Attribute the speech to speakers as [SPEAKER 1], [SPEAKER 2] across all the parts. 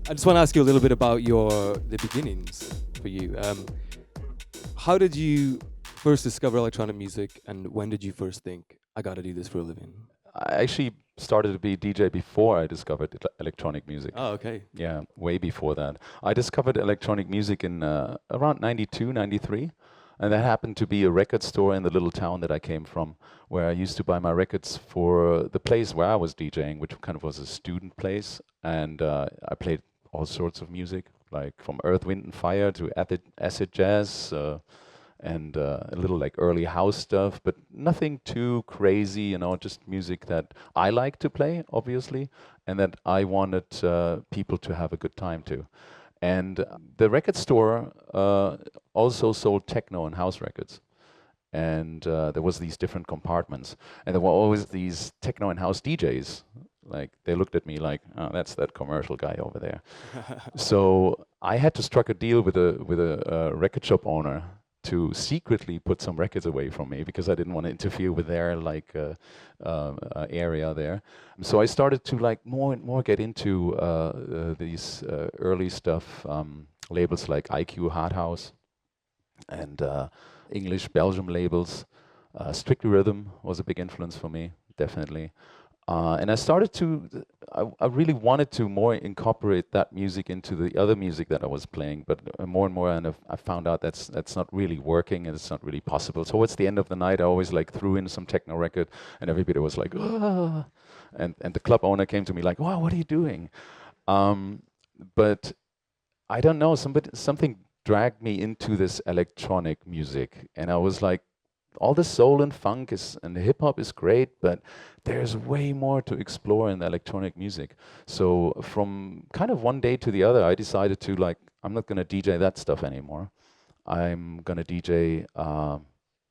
[SPEAKER 1] I just want to ask you a little bit about the beginnings for you. How did you first discover electronic music, and when did you first think, I got to do this for a living?
[SPEAKER 2] I actually started to be DJ before I discovered electronic music.
[SPEAKER 1] Oh, okay.
[SPEAKER 2] Yeah, way before that. I discovered electronic music in around 92, 93. And that happened to be a record store in the little town that I came from, where I used to buy my records for the place where I was DJing, which kind of was a student place. And I played all sorts of music, like from Earth, Wind and Fire to acid jazz, and a little like early house stuff, but nothing too crazy, just music that I like to play, obviously, and that I wanted people to have a good time to. And the record store also sold techno and house records. And there was these different compartments, and there were always these techno and house DJs. Like they looked at me like, "Oh, that's that commercial guy over there." So I had to strike a deal with a record shop owner to secretly put some records away from me because I didn't want to interfere with their area there. So I started to like more and more get into these early stuff, labels like IQ Hard House and English Belgium labels. Strictly Rhythm was a big influence for me, definitely. And I started to, I really wanted to more incorporate that music into the other music that I was playing, but more and more, and I found out that's not really working and it's not really possible. So towards the end of the night, I always like threw in some techno record, and everybody was like, ah, and the club owner came to me like, wow, what are you doing? But I don't know, something dragged me into this electronic music, and I was like, all the soul and funk is and the hip hop is great, but there's way more to explore in electronic music. So from kind of one day to the other, I decided to like, I'm not gonna DJ that stuff anymore. I'm gonna DJ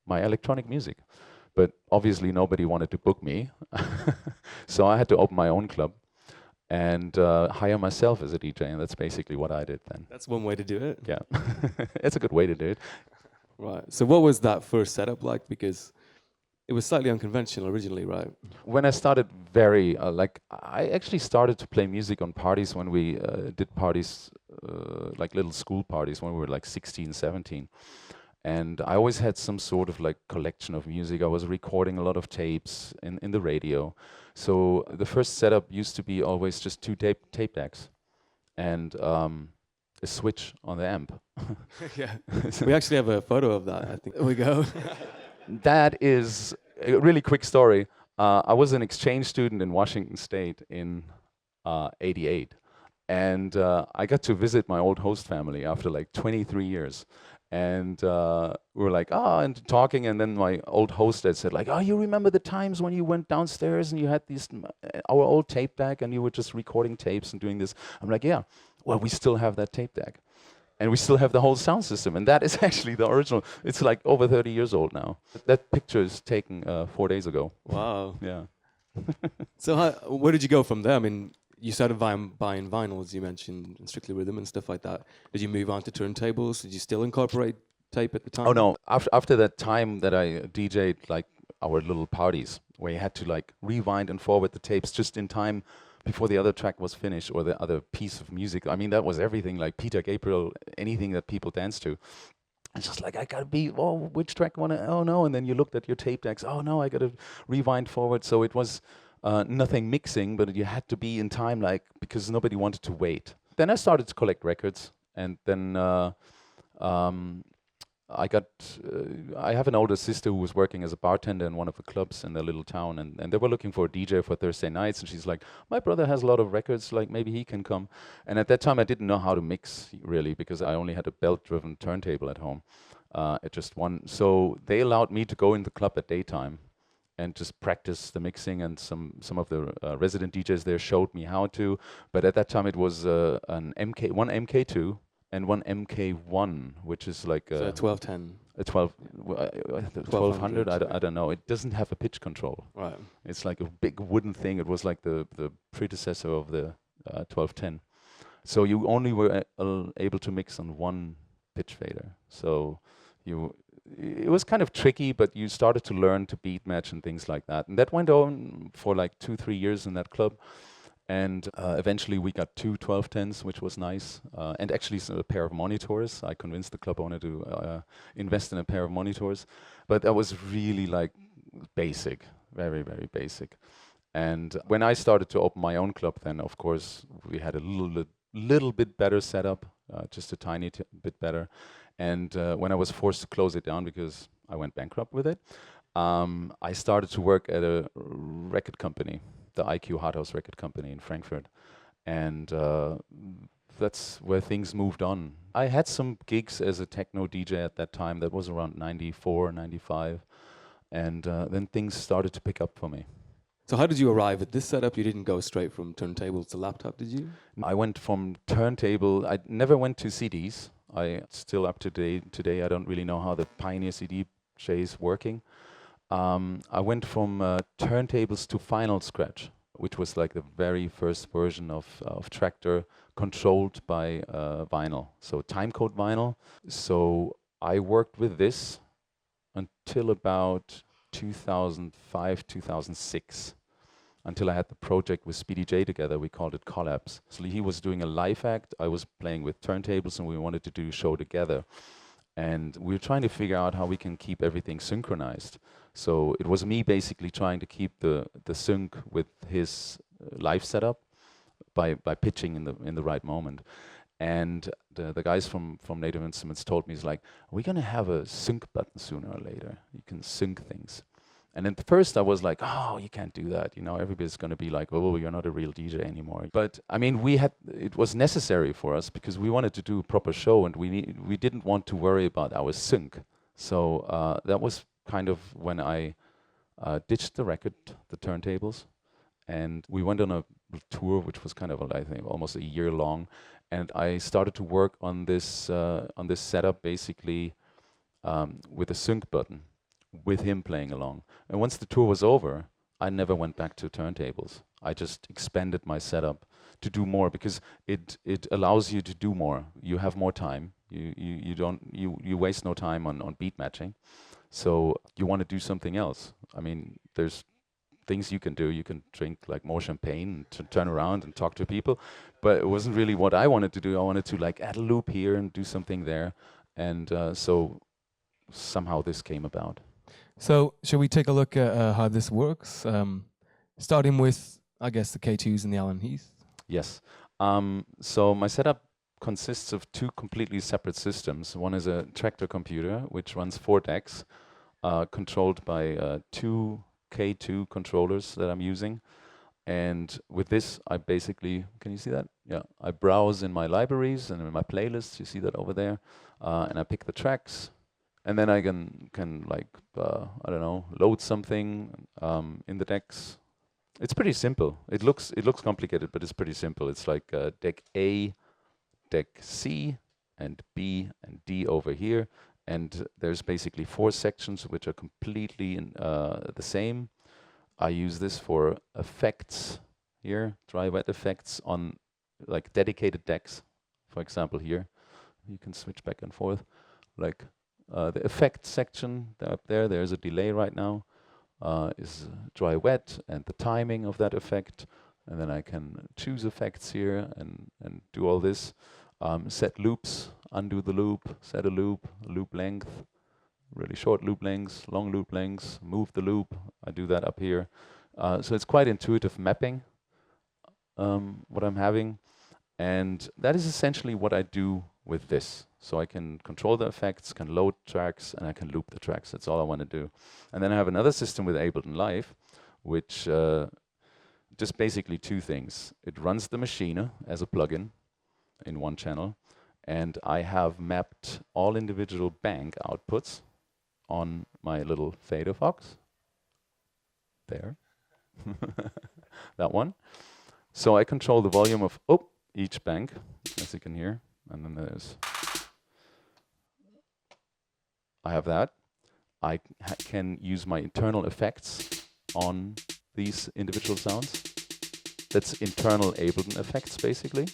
[SPEAKER 2] my electronic music. But obviously nobody wanted to book me, so I had to open my own club and hire myself as a DJ, and that's basically what I did then.
[SPEAKER 1] That's one way to do it.
[SPEAKER 2] Yeah, it's a good way to do it.
[SPEAKER 1] Right. So what was that first setup like? Because it was slightly unconventional originally, right?
[SPEAKER 2] When I started very, I actually started to play music on parties when we did parties, like little school parties when we were like 16, 17. And I always had some sort of like collection of music. I was recording a lot of tapes in the radio. So the first setup used to be always just two tape decks and a switch on the amp.
[SPEAKER 1] Yeah. We actually have a photo of that, I think. There we go.
[SPEAKER 2] That is a really quick story. I was an exchange student in Washington State in '88, and I got to visit my old host family after like 23 years. And we were like, and talking, and then my old host had said like, you remember the times when you went downstairs and you had these our old tape deck and you were just recording tapes and doing this? I'm like, yeah. Well, we still have that tape deck. And we still have the whole sound system, and that is actually the original. It's like over 30 years old now. That picture is taken 4 days ago.
[SPEAKER 1] Wow.
[SPEAKER 2] Yeah.
[SPEAKER 1] So where did you go from there? I mean, you started buying vinyls, you mentioned, and Strictly Rhythm and stuff like that. Did you move on to turntables? Did you still incorporate tape at the time?
[SPEAKER 2] Oh no! After that time that I DJ'd like our little parties, where you had to like rewind and forward the tapes just in time before the other track was finished or the other piece of music. I mean, that was everything, like Peter Gabriel, anything that people dance to. It's just like, I gotta be, which track wanna, oh no, and then you looked at your tape decks, oh no, I gotta rewind forward. So it was nothing mixing, but you had to be in time, like, because nobody wanted to wait. Then I started to collect records, and then um, I have an older sister who was working as a bartender in one of the clubs in their little town, and they were looking for a DJ for Thursday nights, and she's like, my brother has a lot of records, like maybe he can come. And at that time I didn't know how to mix really, because I only had a belt-driven turntable at home, at just one. So they allowed me to go in the club at daytime and just practice the mixing, and some of the resident DJs there showed me how to. But at that time it was one MK2 and one MK1, which is like
[SPEAKER 1] So 1210.
[SPEAKER 2] a 1200. I don't know. It doesn't have a pitch control.
[SPEAKER 1] Right.
[SPEAKER 2] It's like a big wooden thing. It was like the predecessor of the 1210. So you only were able to mix on one pitch fader. So it was kind of tricky, but you started to learn to beat match and things like that. And that went on for like 2-3 years in that club. And eventually we got two 1210s, which was nice. And actually a pair of monitors. I convinced the club owner to invest in a pair of monitors. But that was really like basic, very, very basic. And when I started to open my own club, then of course we had a little bit better setup, just a tiny bit better. And when I was forced to close it down because I went bankrupt with it, I started to work at a record company, the IQ Hardhouse record company in Frankfurt. And that's where things moved on. I had some gigs as a techno DJ at that time. That was around 94, 95. And then things started to pick up for me.
[SPEAKER 1] So how did you arrive at this setup? You didn't go straight from turntables to laptop, did you?
[SPEAKER 2] I went from turntable. I never went to CDs. I still up to date today. I don't really know how the Pioneer CD is working. I went from turntables to Final Scratch, which was like the very first version of Traktor controlled by vinyl, so timecode vinyl. So I worked with this until about 2005, 2006, until I had the project with Speedy J together. We called it Collapse. So he was doing a live act, I was playing with turntables, and we wanted to do a show together. And we were trying to figure out how we can keep everything synchronized. So it was me basically trying to keep the sync with his live setup by pitching in the right moment. And the guys from Native Instruments told me, it's like, we're going to have a sync button sooner or later. You can sync things. And at first I was like, oh, you can't do that. You know, everybody's going to be like, oh, you're not a real DJ anymore. But I mean, it was necessary for us because we wanted to do a proper show and we didn't want to worry about our sync. So that was kind of when I ditched the record, the turntables, and we went on a tour, which was kind of, I think, almost a year long. And I started to work on this setup basically with a sync button, with him playing along. And once the tour was over, I never went back to turntables. I just expanded my setup to do more because it allows you to do more. You have more time. You waste no time on beat matching. So you want to do something else. I mean, there's things you can do. You can drink like more champagne and turn around and talk to people. But it wasn't really what I wanted to do. I wanted to like add a loop here and do something there. And so somehow this came about.
[SPEAKER 3] So shall we take a look at how this works? Starting with, I guess, the K2s and the Allen Heath.
[SPEAKER 2] Yes. So my setup consists of two completely separate systems. One is a Traktor computer, which runs 4 decks, controlled by 2 K2 controllers that I'm using. And with this, I basically, can you see that? Yeah, I browse in my libraries and in my playlists. You see that over there. And I pick the tracks. And then I can like, I don't know, load something in the decks. It's pretty simple. It looks complicated, but it's pretty simple. It's like deck A, deck C, and B and D over here. And there's basically 4 sections which are completely the same. I use this for effects here, dry wet effects on like dedicated decks. For example, here you can switch back and forth. Like the effect section up there, there's a delay right now, is dry wet and the timing of that effect. And then I can choose effects here and do all this. Set loops, undo the loop, set a loop length, really short loop lengths, long loop lengths, move the loop. I do that up here. So it's quite intuitive mapping, what I'm having. And that is essentially what I do with this. So I can control the effects, can load tracks, and I can loop the tracks. That's all I want to do. And then I have another system with Ableton Live, which just basically 2 things. It runs the Maschine as a plugin in one channel, and I have mapped all individual bank outputs on my little Fader Fox. There. That one. So I control the volume of each bank, as you can hear, and then there's, I have that. I can use my internal effects on these individual sounds. That's internal Ableton effects, basically.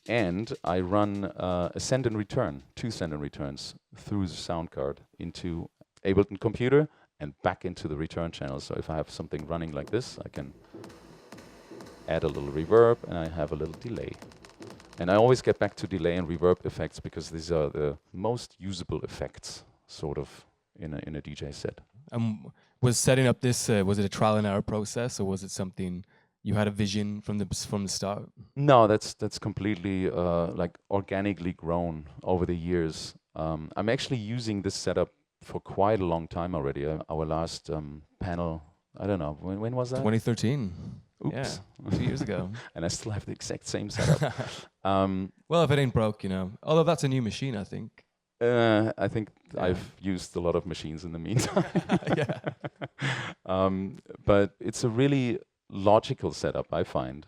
[SPEAKER 2] And I run a send and return, 2 send and returns through the sound card into Ableton computer and back into the return channel. So if I have something running like this, I can add a little reverb, and I have a little delay. And I always get back to delay and reverb effects because these are the most usable effects, sort of, in a DJ set.
[SPEAKER 3] Was setting up this, was it a trial and error process, or was it something you had a vision from the start?
[SPEAKER 2] No, that's completely like organically grown over the years. I'm actually using this setup for quite a long time already. Our last panel, I don't know, when was that?
[SPEAKER 3] 2013.
[SPEAKER 2] Oops.
[SPEAKER 3] Yeah, 2 years ago.
[SPEAKER 2] And I still have the exact same setup.
[SPEAKER 3] Well, if it ain't broke, Although that's a new machine, I think.
[SPEAKER 2] I think I've used a lot of machines in the meantime.
[SPEAKER 3] Yeah.
[SPEAKER 2] But it's a really logical setup, I find.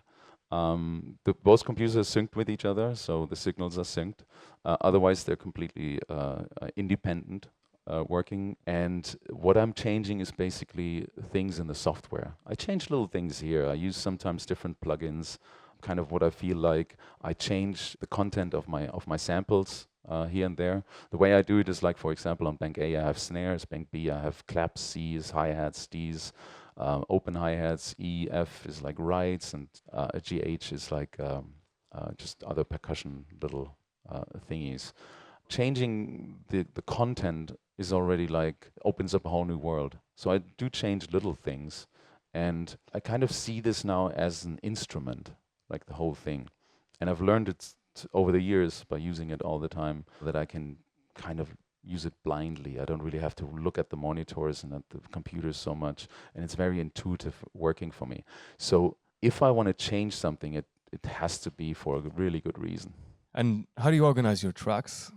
[SPEAKER 2] Both computers are synced with each other, so the signals are synced. Otherwise, they're completely independent working. And what I'm changing is basically things in the software. I change little things here. I use sometimes different plugins, kind of what I feel like. I change the content of my samples here and there. The way I do it is like, for example, on bank A I have snares, bank B I have claps, C's, hi-hats, D's, open hi-hats, E, F is like rights, and GH is like just other percussion little thingies. Changing the content is already like, opens up a whole new world. So I do change little things, and I kind of see this now as an instrument, like the whole thing. And I've learned it over the years by using it all the time, that I can kind of use it blindly. I don't really have to look at the monitors and at the computers so much, and it's very intuitive working for me. So if I want to change something, it has to be for a really good reason.
[SPEAKER 3] And how do you organize your tracks?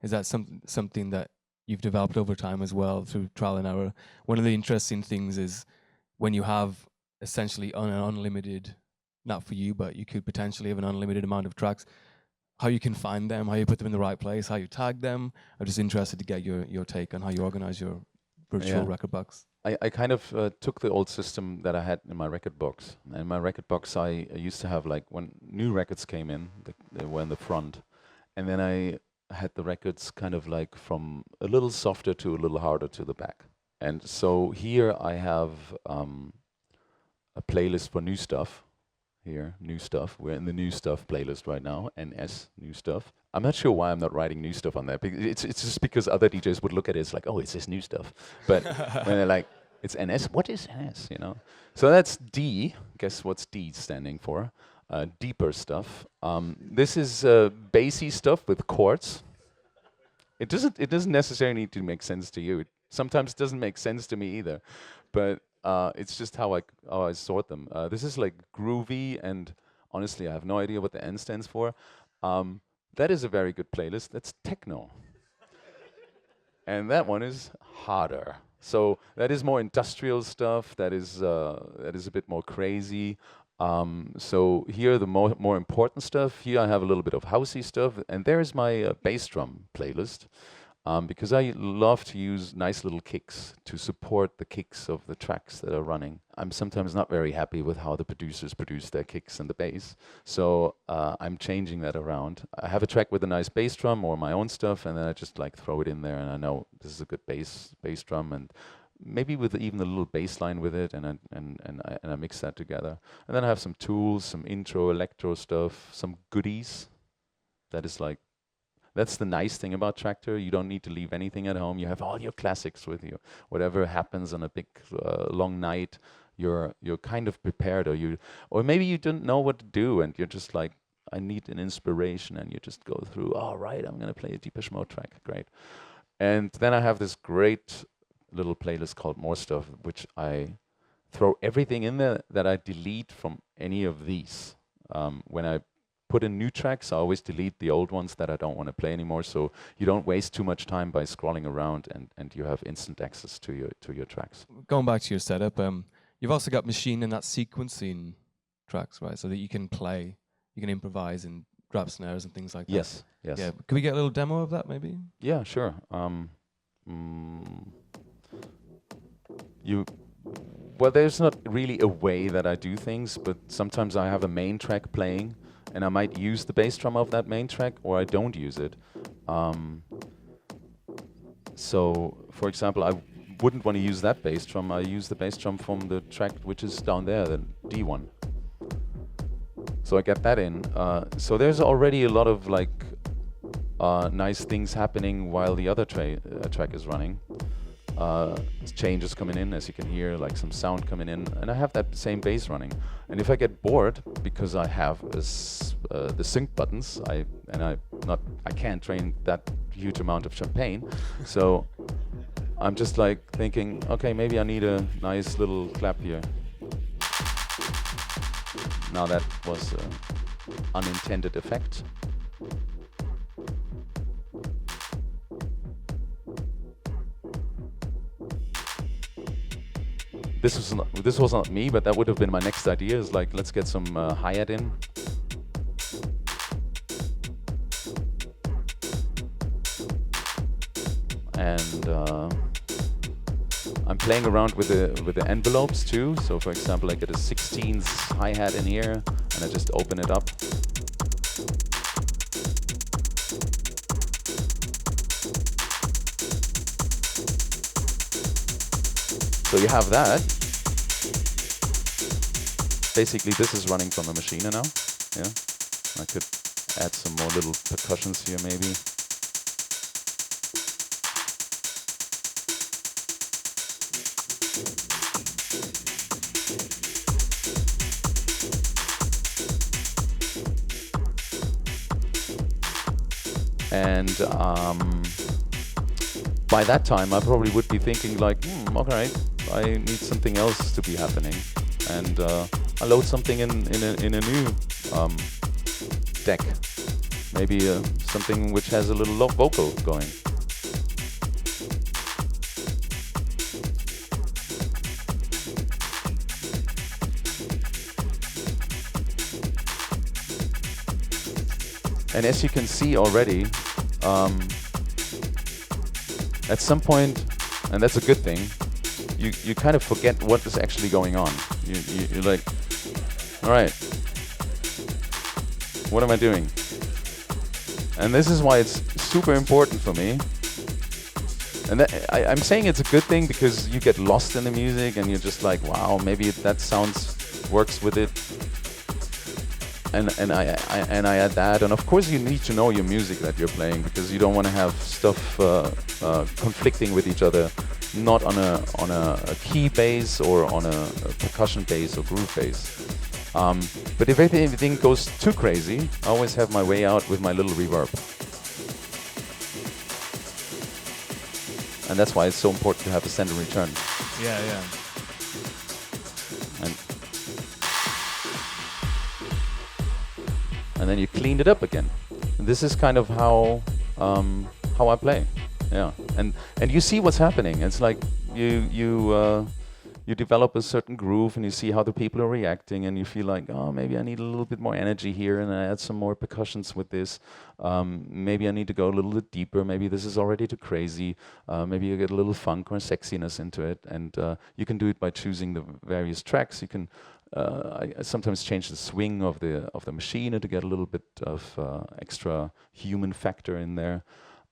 [SPEAKER 3] Is that something that you've developed over time as well through trial and error? One of the interesting things is when you have essentially an unlimited, not for you, but you could potentially have an unlimited amount of tracks, how you can find them, how you put them in the right place, how you tag them. I'm just interested to get your take on how you organize your virtual record box.
[SPEAKER 2] I kind of took the old system that I had in my record box. And in my record box, I used to have, like, when new records came in, they were in the front. And then I had the records kind of like from a little softer to a little harder to the back. And so here I have a playlist for new stuff. Here, new stuff. We're in the new stuff playlist right now, NS, new stuff. I'm not sure why I'm not writing new stuff on there. It's just because other DJs would look at it, it's like, oh, it's this new stuff. But when they're like, it's NS, what is NS, So that's D. Guess what's D standing for? Deeper stuff. This is bassy stuff with chords. It doesn't necessarily need to make sense to you. It sometimes doesn't make sense to me either. But it's just how I sort them. This is like groovy, and honestly, I have no idea what the N stands for. That is a very good playlist. That's techno. And that one is harder. So that is more industrial stuff. That is a bit more crazy. So here the more important stuff. Here I have a little bit of housey stuff, and there is my bass drum playlist. Because I love to use nice little kicks to support the kicks of the tracks that are running. I'm sometimes not very happy with how the producers produce their kicks and the bass, so I'm changing that around. I have a track with a nice bass drum or my own stuff, and then I just like throw it in there, and I know this is a good bass drum, and maybe with even a little bass line with it, and I mix that together. And then I have some tools, some intro, electro stuff, some goodies. That's the nice thing about Traktor. You don't need to leave anything at home. You have all your classics with you. Whatever happens on a big, long night, you're kind of prepared, or maybe you didn't know what to do, and you're just like, I need an inspiration, and you just go through. All right, I'm gonna play a Depeche Mode track. Great. And then I have this great little playlist called More Stuff, which I throw everything in there that I delete from any of these. When I put in new tracks, I always delete the old ones that I don't want to play anymore, so you don't waste too much time by scrolling around, and you have instant access to your tracks.
[SPEAKER 3] Going back to your setup, you've also got machine and that sequencing tracks, right? So that you can improvise and drop snares and things like that.
[SPEAKER 2] Yes.
[SPEAKER 3] Yeah. Can we get a little demo of that, maybe?
[SPEAKER 2] Yeah, sure. Well, there's not really a way that I do things, but sometimes I have a main track playing, and I might use the bass drum of that main track, or I don't use it. So, for example, I wouldn't want to use that bass drum. I use the bass drum from the track which is down there, the D1. So I get that in. So there's already a lot of like nice things happening while the other track is running. Changes coming in, as you can hear, like some sound coming in, and I have that same bass running. And if I get bored, because I have the sync buttons, I can't drain that huge amount of champagne, so I'm just like thinking, okay, maybe I need a nice little clap here. Now that was an unintended effect. This was not me, but that would have been my next idea. Is like, let's get some hi-hat in. And I'm playing around with the envelopes too. So for example, I get a 16s hi-hat in here, and I just open it up. So you have that. Basically, this is running from a Maschine now. Yeah, I could add some more little percussions here, maybe. And by that time, I probably would be thinking like, okay, I need something else to be happening, and I load something in a new deck, maybe something which has a little vocal going. And as you can see already, at some point, and that's a good thing, you kind of forget what is actually going on. You're like, all right, what am I doing? And this is why it's super important for me. And I'm saying it's a good thing because you get lost in the music and you're just like, wow, maybe that sounds works with it. And I add that, and of course you need to know your music that you're playing, because you don't want to have stuff conflicting with each other, not on a key bass or on a percussion bass or groove bass. But if everything goes too crazy, I always have my way out with my little reverb. And that's why it's so important to have a send and return.
[SPEAKER 3] Yeah, yeah.
[SPEAKER 2] And then you clean it up again. And this is kind of how I play. Yeah, and you see what's happening. It's like you develop a certain groove and you see how the people are reacting, and you feel like, oh, maybe I need a little bit more energy here, and I add some more percussions with this. Maybe I need to go a little bit deeper. Maybe this is already too crazy. Maybe you get a little funk or sexiness into it, and you can do it by choosing the various tracks. You can. I sometimes change the swing of the Maschine to get a little bit of extra human factor in there,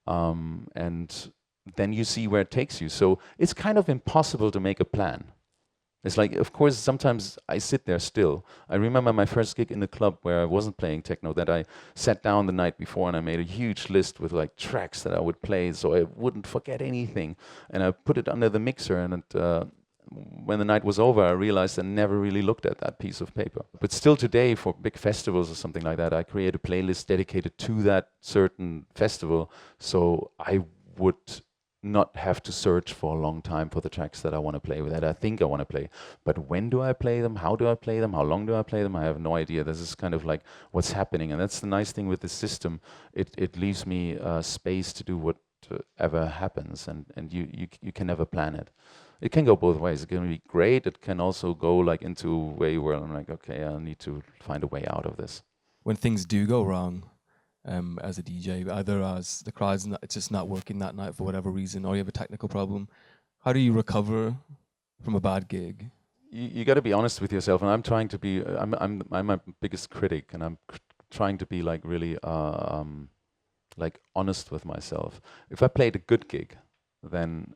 [SPEAKER 2] and then you see where it takes you. So it's kind of impossible to make a plan. It's like, of course, sometimes I sit there still. I remember my first gig in the club where I wasn't playing techno, that I sat down the night before and I made a huge list with like tracks that I would play so I wouldn't forget anything. And I put it under the mixer, and when the night was over, I realized I never really looked at that piece of paper. But still today, for big festivals or something like that, I create a playlist dedicated to that certain festival, so I would not have to search for a long time for the tracks that I want to play, that I think I want to play. But when do I play them? How do I play them? How long do I play them? I have no idea. This is kind of like what's happening. And that's the nice thing with this system. It leaves me space to do whatever happens, and you can never plan it. It can go both ways. It can be great. It can also go like into a way where I'm like, okay, I need to find a way out of this.
[SPEAKER 3] When things do go wrong, as a DJ, either as the crowd's it's just not working that night for whatever reason, or you have a technical problem, how do you recover from a bad gig?
[SPEAKER 2] You got to be honest with yourself, and I'm trying to be. I'm my biggest critic, and I'm trying to be like really like honest with myself. If I played a good gig, then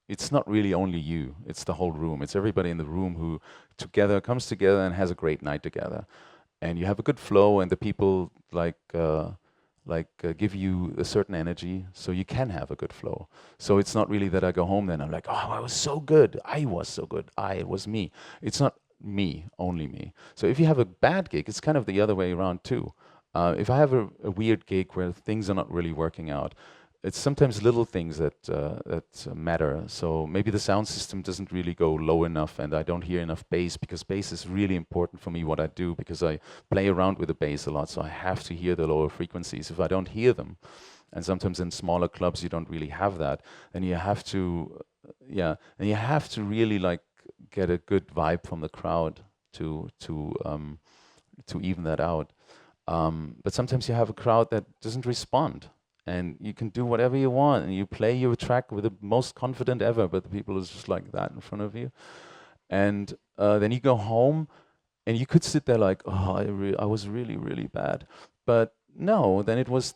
[SPEAKER 2] it's not really only you, it's the whole room. It's everybody in the room who comes together and has a great night together. and you have a good flow, and the people give you a certain energy, so you can have a good flow. So it's not really that I go home then I'm like, oh, I was so good, it was me. It's not me, only me. So if you have a bad gig, it's kind of the other way around too. If I have a weird gig where things are not really working out, it's sometimes little things that matter. So maybe the sound system doesn't really go low enough, and I don't hear enough bass, because bass is really important for me, what I do, because I play around with the bass a lot, so I have to hear the lower frequencies. If I don't hear them, and sometimes in smaller clubs you don't really have that, then you have to, and you have to really like get a good vibe from the crowd to even that out. But sometimes you have a crowd that doesn't respond, and you can do whatever you want, and you play your track with the most confident ever, but the people is just like that in front of you. And then you go home, and you could sit there like, oh, I was really, really bad. But no, then it was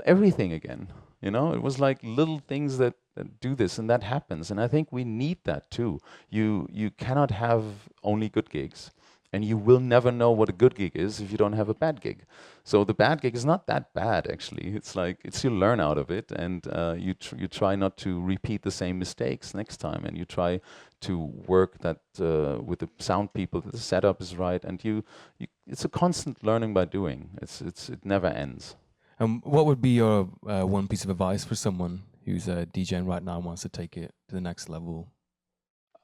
[SPEAKER 2] everything again. You know, it was like little things that do this, and that happens. And I think we need that too. You cannot have only good gigs. And you will never know what a good gig is if you don't have a bad gig. So the bad gig is not that bad, actually. It's like, you learn out of it, and you try not to repeat the same mistakes next time, and you try to work that with the sound people, that the setup is right, and it's a constant learning by doing. It never ends.
[SPEAKER 3] What would be your one piece of advice for someone who's DJing right now and wants to take it to the next level?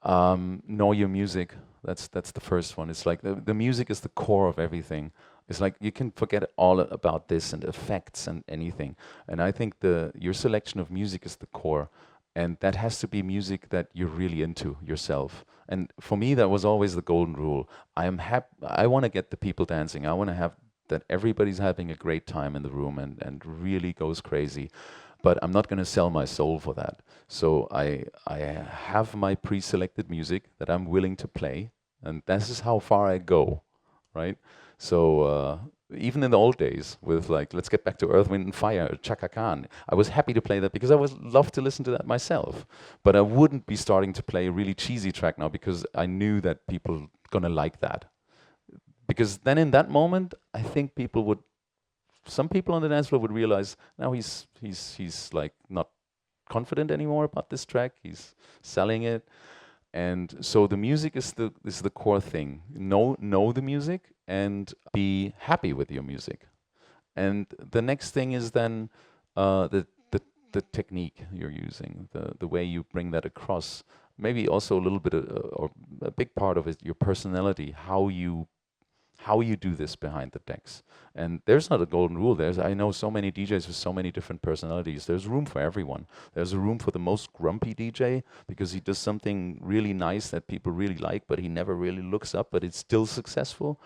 [SPEAKER 2] Know your music. That's the first one. It's like the music is the core of everything. It's like you can forget all about this and effects and anything. And I think your selection of music is the core, and that has to be music that you're really into yourself. And for me, that was always the golden rule. I want to get the people dancing. I want to have that everybody's having a great time in the room and really goes crazy. But I'm not going to sell my soul for that. So I have my pre-selected music that I'm willing to play, and this is how far I go, right? So even in the old days, with like, let's get back to Earth, Wind and Fire, Chaka Khan, I was happy to play that because I love to listen to that myself. But I wouldn't be starting to play a really cheesy track now because I knew that people gonna like that. Because then in that moment, I think some people on the dance floor would realize now he's like not confident anymore about this track. He's selling it, and so the music is the core thing. Know the music and be happy with your music, and the next thing is then the technique you're using, the way you bring that across. Maybe also a little bit or a big part of it, your personality, how you do this behind the decks. And there's not a golden rule. I know so many DJs with so many different personalities. There's room for everyone. There's a room for the most grumpy DJ because he does something really nice that people really like, but he never really looks up, but it's still successful.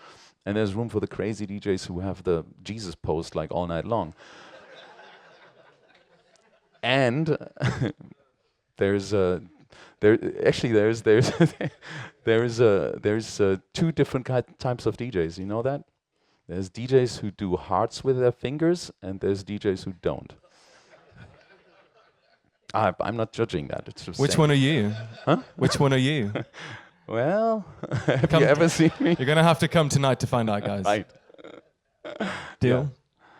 [SPEAKER 2] And there's room for the crazy DJs who have the Jesus pose like all night long. And there's two different types of DJs. You know that? There's DJs who do hearts with their fingers, and there's DJs who don't. I'm not judging that. It's just
[SPEAKER 3] Which
[SPEAKER 2] saying.
[SPEAKER 3] one are you?
[SPEAKER 2] Huh?
[SPEAKER 3] Which one are you?
[SPEAKER 2] Well, have you ever seen me?
[SPEAKER 3] You're gonna have to come tonight to find out, guys.
[SPEAKER 2] Right.
[SPEAKER 3] Deal.
[SPEAKER 2] Yeah.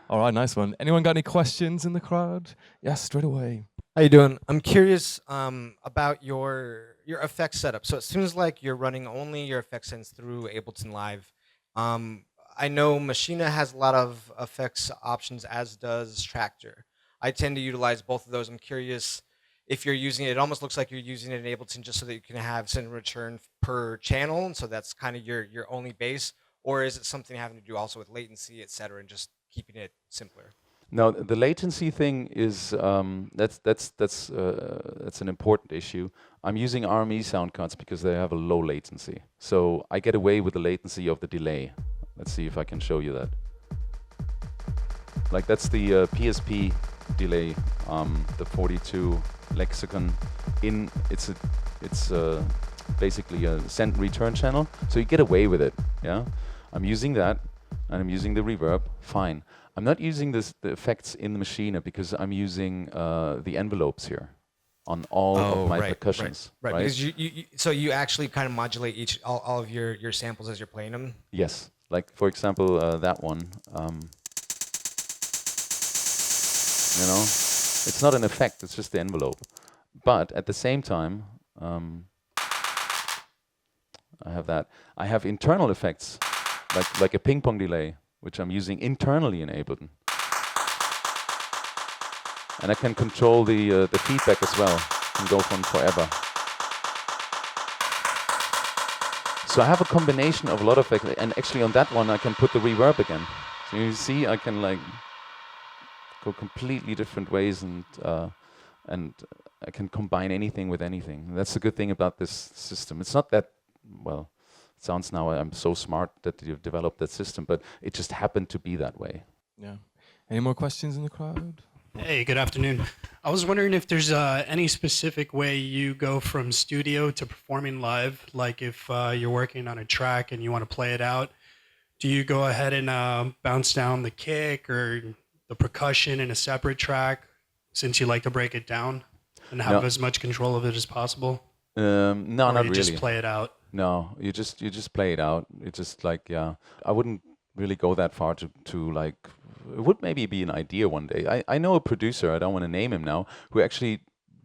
[SPEAKER 3] All right, nice one. Anyone got any questions in the crowd? Yes, straight away.
[SPEAKER 4] How you doing? I'm curious about your effects setup. So it seems like you're running only your effects sends through Ableton Live. I know Machina has a lot of effects options, as does Traktor. I tend to utilize both of those. I'm curious if you're using it. It almost looks like you're using it in Ableton just so that you can have send and return per channel, and so that's kind of your only base. Or is it something having to do also with latency, et cetera, and just keeping it simpler?
[SPEAKER 2] No, the latency thing is that's an important issue. I'm using RME sound cards because they have a low latency, so I get away with the latency of the delay. Let's see if I can show you that. Like that's the PSP delay, the 42 lexicon. It's basically a send and return channel, so you get away with it. Yeah, I'm using that, and I'm using the reverb. Fine. I'm not using the effects in the Machina because I'm using the envelopes here on all of my percussions.
[SPEAKER 4] Right. Because so you actually kind of modulate all of your samples as you're playing them?
[SPEAKER 2] Yes. Like for example, that one. You know, it's not an effect; it's just the envelope. But at the same time, I have that. I have internal effects, like a ping pong delay, which I'm using internally in Ableton, and I can control the feedback as well. Can go from forever. So I have a combination of a lot of effects, and actually on that one I can put the reverb again. So you see, I can like go completely different ways, and I can combine anything with anything. And that's the good thing about this system. It's not that, well, it sounds now I'm so smart that you've developed that system, but it just happened to be that way.
[SPEAKER 3] Yeah. Any more questions in the crowd?
[SPEAKER 5] Hey, good afternoon. I was wondering if there's any specific way you go from studio to performing live, like if you're working on a track and you want to play it out, do you go ahead and bounce down the kick or the percussion in a separate track, since you like to break it down and have as much control of it as possible?
[SPEAKER 2] No,
[SPEAKER 5] or
[SPEAKER 2] not
[SPEAKER 5] you
[SPEAKER 2] really.
[SPEAKER 5] Just play it out.
[SPEAKER 2] No, you just play it out. It's just like, yeah, I wouldn't really go that far to like. It would maybe be an idea one day. I know a producer, I don't want to name him now, who actually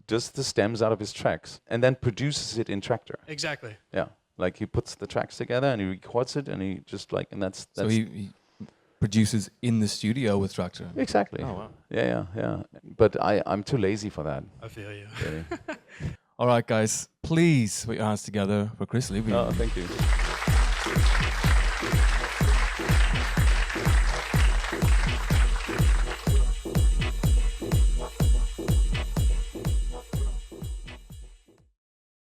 [SPEAKER 2] does the stems out of his tracks and then produces it in Traktor.
[SPEAKER 5] Exactly.
[SPEAKER 2] Yeah, like he puts the tracks together and he records it, and he just like, and that's
[SPEAKER 3] So he produces in the studio with Traktor.
[SPEAKER 2] exactly.
[SPEAKER 1] Oh wow.
[SPEAKER 2] Yeah. But I'm too lazy for that.
[SPEAKER 5] I feel you.
[SPEAKER 2] Really.
[SPEAKER 3] All right, guys, please put your hands together for Chris Libby.
[SPEAKER 2] Oh, thank you.